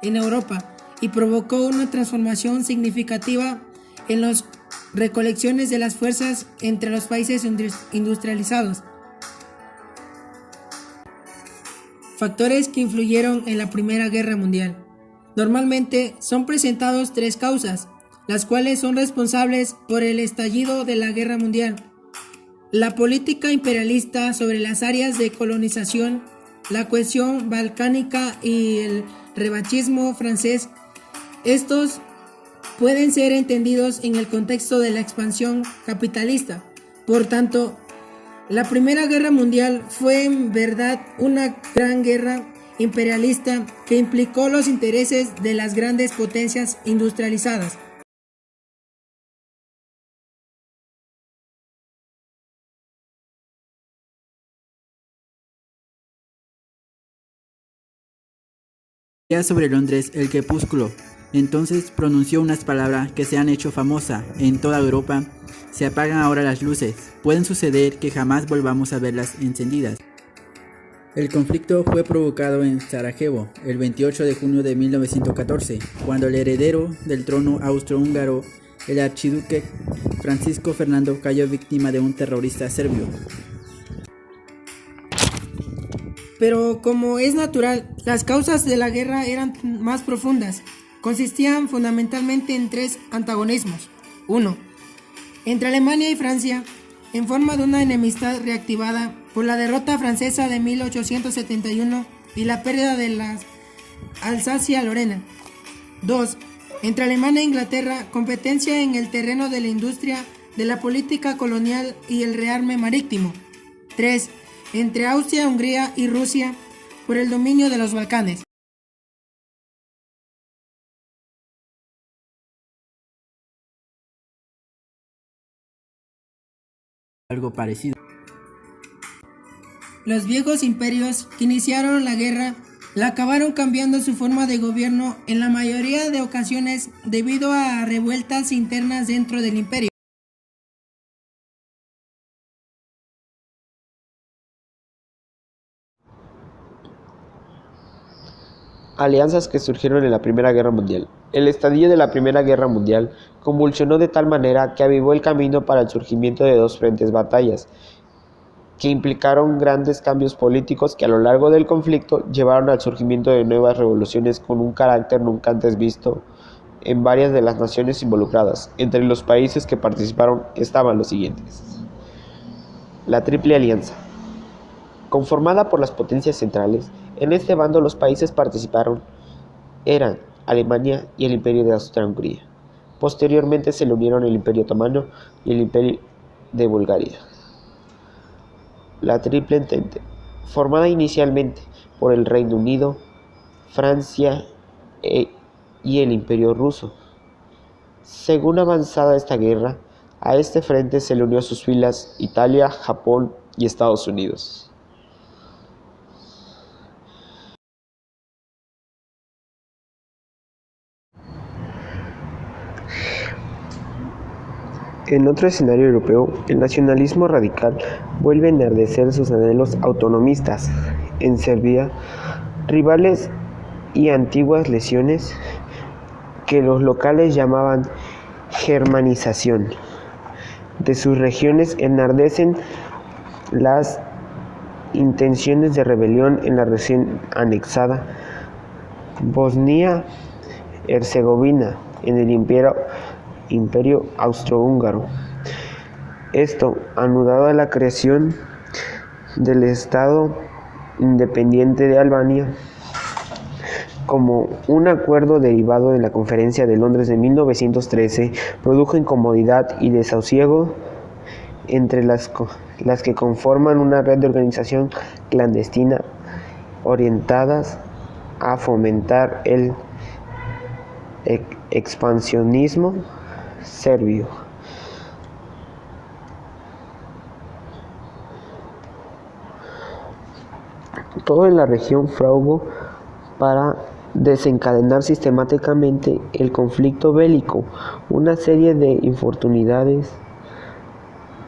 en Europa y provocó una transformación significativa en las recolecciones de las fuerzas entre los países industrializados. Factores que influyeron en la Primera Guerra Mundial. Normalmente son presentados tres causas, las cuales son responsables por el estallido de la Guerra Mundial: la política imperialista sobre las áreas de colonización, la cuestión balcánica y el revanchismo francés. Estos pueden ser entendidos en el contexto de la expansión capitalista. Por tanto, la Primera Guerra Mundial fue en verdad una gran guerra imperialista que implicó los intereses de las grandes potencias industrializadas. Ya sobre Londres, el crepúsculo. Entonces pronunció unas palabras que se han hecho famosas en toda Europa. Se apagan ahora las luces. Pueden suceder que jamás volvamos a verlas encendidas. El conflicto fue provocado en Sarajevo el 28 de junio de 1914, cuando el heredero del trono austrohúngaro, el archiduque Francisco Fernando, cayó víctima de un terrorista serbio. Pero como es natural, las causas de la guerra eran más profundas. Consistían fundamentalmente en tres antagonismos. 1. Entre Alemania y Francia, en forma de una enemistad reactivada por la derrota francesa de 1871 y la pérdida de la Alsacia-Lorena. 2. Entre Alemania e Inglaterra, competencia en el terreno de la industria, de la política colonial y el rearme marítimo. 3. Entre Austria, Hungría y Rusia, por el dominio de los Balcanes. Algo parecido. Los viejos imperios que iniciaron la guerra la acabaron cambiando su forma de gobierno en la mayoría de ocasiones debido a revueltas internas dentro del imperio. Alianzas que surgieron en la Primera Guerra Mundial. El estallido de la Primera Guerra Mundial convulsionó de tal manera que avivó el camino para el surgimiento de dos frentes batallas, que implicaron grandes cambios políticos que a lo largo del conflicto llevaron al surgimiento de nuevas revoluciones con un carácter nunca antes visto en varias de las naciones involucradas. Entre los países que participaron estaban los siguientes: la Triple Alianza, conformada por las potencias centrales. En este bando los países participaron eran Alemania y el Imperio de Austria-Hungría. Posteriormente se le unieron el Imperio Otomano y el Imperio de Bulgaria. La Triple Entente, formada inicialmente por el Reino Unido, Francia y el Imperio Ruso. Según avanzada esta guerra, a este frente se le unió a sus filas Italia, Japón y Estados Unidos. En otro escenario europeo, el nacionalismo radical vuelve a enardecer sus anhelos autonomistas. En Serbia, rivales y antiguas lesiones que los locales llamaban germanización de sus regiones enardecen las intenciones de rebelión en la recién anexada Bosnia-Herzegovina en el Imperio Austrohúngaro. Esto, anudado a la creación del Estado independiente de Albania, como un acuerdo derivado de la Conferencia de Londres de 1913, produjo incomodidad y desasosiego entre las que conforman una red de organización clandestina orientadas a fomentar el expansionismo serbio. Todo en la región fraguó para desencadenar sistemáticamente el conflicto bélico. Una serie de infortunidades,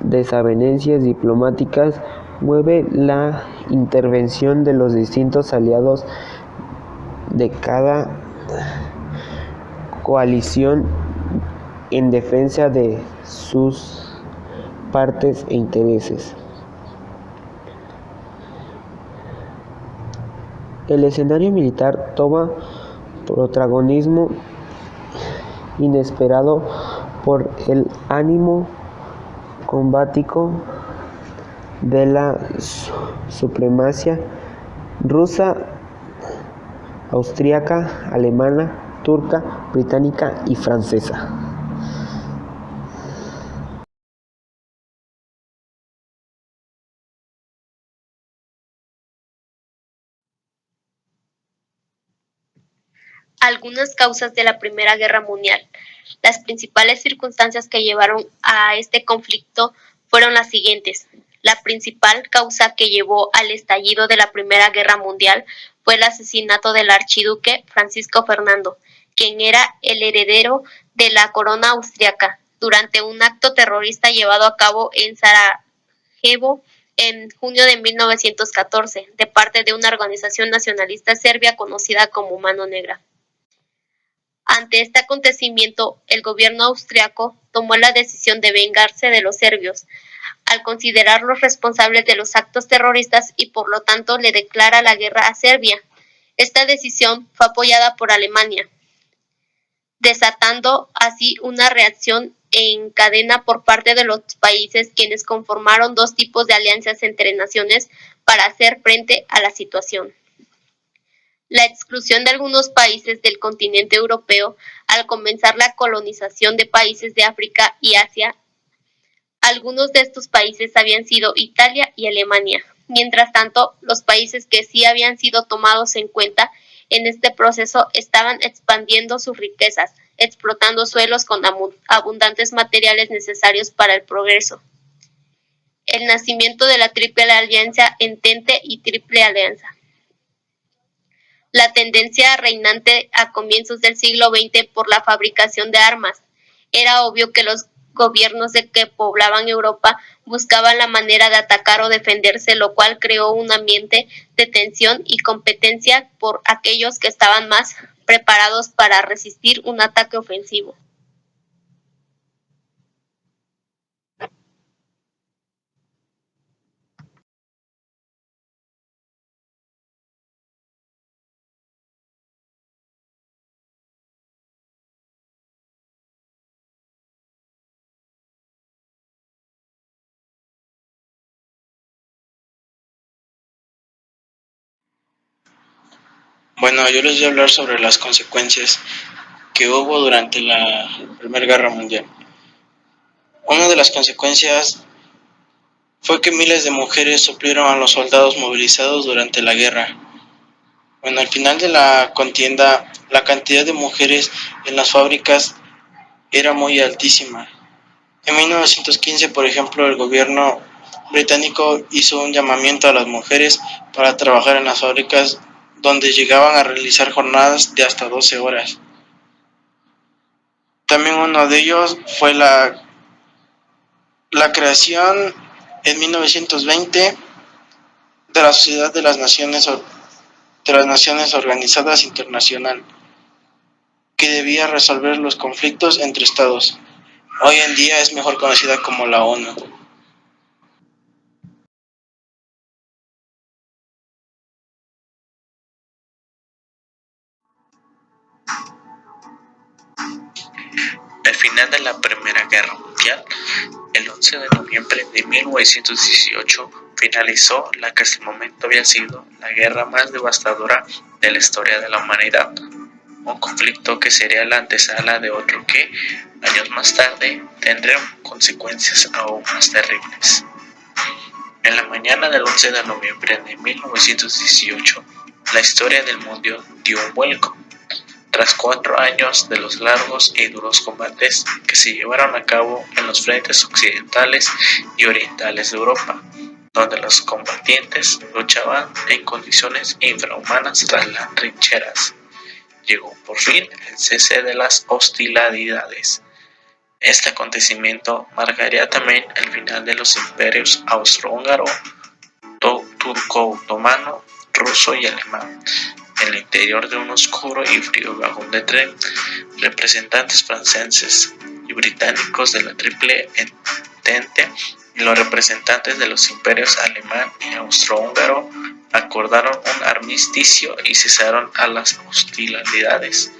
desavenencias diplomáticas mueve la intervención de los distintos aliados de cada coalición en defensa de sus partes e intereses. El escenario militar toma protagonismo inesperado por el ánimo combativo de la supremacía rusa, austríaca, alemana, turca, británica y francesa. Algunas causas de la Primera Guerra Mundial. Las principales circunstancias que llevaron a este conflicto fueron las siguientes. La principal causa que llevó al estallido de la Primera Guerra Mundial fue el asesinato del archiduque Francisco Fernando, quien era el heredero de la corona austriaca, durante un acto terrorista llevado a cabo en Sarajevo en junio de 1914, de parte de una organización nacionalista serbia conocida como Mano Negra. Ante este acontecimiento, el gobierno austriaco tomó la decisión de vengarse de los serbios, al considerarlos responsables de los actos terroristas y por lo tanto le declara la guerra a Serbia. Esta decisión fue apoyada por Alemania, desatando así una reacción en cadena por parte de los países, quienes conformaron dos tipos de alianzas entre naciones para hacer frente a la situación. La exclusión de algunos países del continente europeo al comenzar la colonización de países de África y Asia. Algunos de estos países habían sido Italia y Alemania. Mientras tanto, los países que sí habían sido tomados en cuenta en este proceso estaban expandiendo sus riquezas, explotando suelos con abundantes materiales necesarios para el progreso. El nacimiento de la Triple Alianza, Entente y Triple Alianza. La tendencia reinante a comienzos del siglo XX por la fabricación de armas. Era obvio que los gobiernos que poblaban Europa buscaban la manera de atacar o defenderse, lo cual creó un ambiente de tensión y competencia por aquellos que estaban más preparados para resistir un ataque ofensivo. Bueno, yo les voy a hablar sobre las consecuencias que hubo durante la Primera Guerra Mundial. Una de las consecuencias fue que miles de mujeres suplieron a los soldados movilizados durante la guerra. Bueno, al final de la contienda, la cantidad de mujeres en las fábricas era muy altísima. En 1915, por ejemplo, el gobierno británico hizo un llamamiento a las mujeres para trabajar en las fábricas, donde llegaban a realizar jornadas de hasta 12 horas. También uno de ellos fue la creación en 1920 de la Sociedad de las Naciones Organizadas Internacional, que debía resolver los conflictos entre estados. Hoy en día es mejor conocida como la ONU. Al final de la Primera Guerra Mundial, el 11 de noviembre de 1918, finalizó la que hasta el momento había sido la guerra más devastadora de la historia de la humanidad. Un conflicto que sería la antesala de otro que, años más tarde, tendría consecuencias aún más terribles. En la mañana del 11 de noviembre de 1918, la historia del mundo dio un vuelco. Tras 4 años de los largos y duros combates que se llevaron a cabo en los frentes occidentales y orientales de Europa, donde los combatientes luchaban en condiciones infrahumanas tras las trincheras, llegó por fin el cese de las hostilidades. Este acontecimiento marcaría también el final de los imperios austrohúngaro, turco-otomano, ruso y alemán, En el interior de un oscuro y frío vagón de tren, representantes franceses y británicos de la Triple Entente y los representantes de los imperios alemán y austrohúngaro acordaron un armisticio y cesaron a las hostilidades.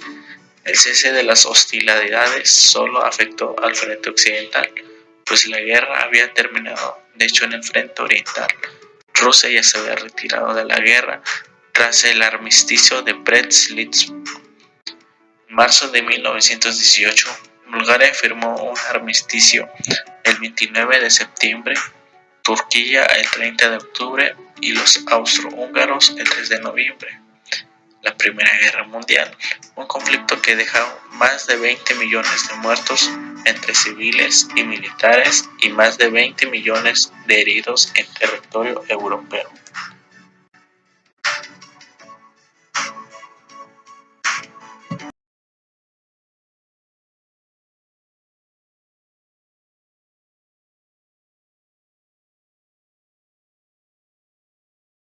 El cese de las hostilidades solo afectó al frente occidental, pues la guerra había terminado. De hecho, en el frente oriental, Rusia ya se había retirado de la guerra tras el armisticio de Brest-Litovsk. En marzo de 1918, Bulgaria firmó un armisticio el 29 de septiembre, Turquía el 30 de octubre y los austrohúngaros el 3 de noviembre. La Primera Guerra Mundial, un conflicto que dejó más de 20 millones de muertos entre civiles y militares y más de 20 millones de heridos en territorio europeo.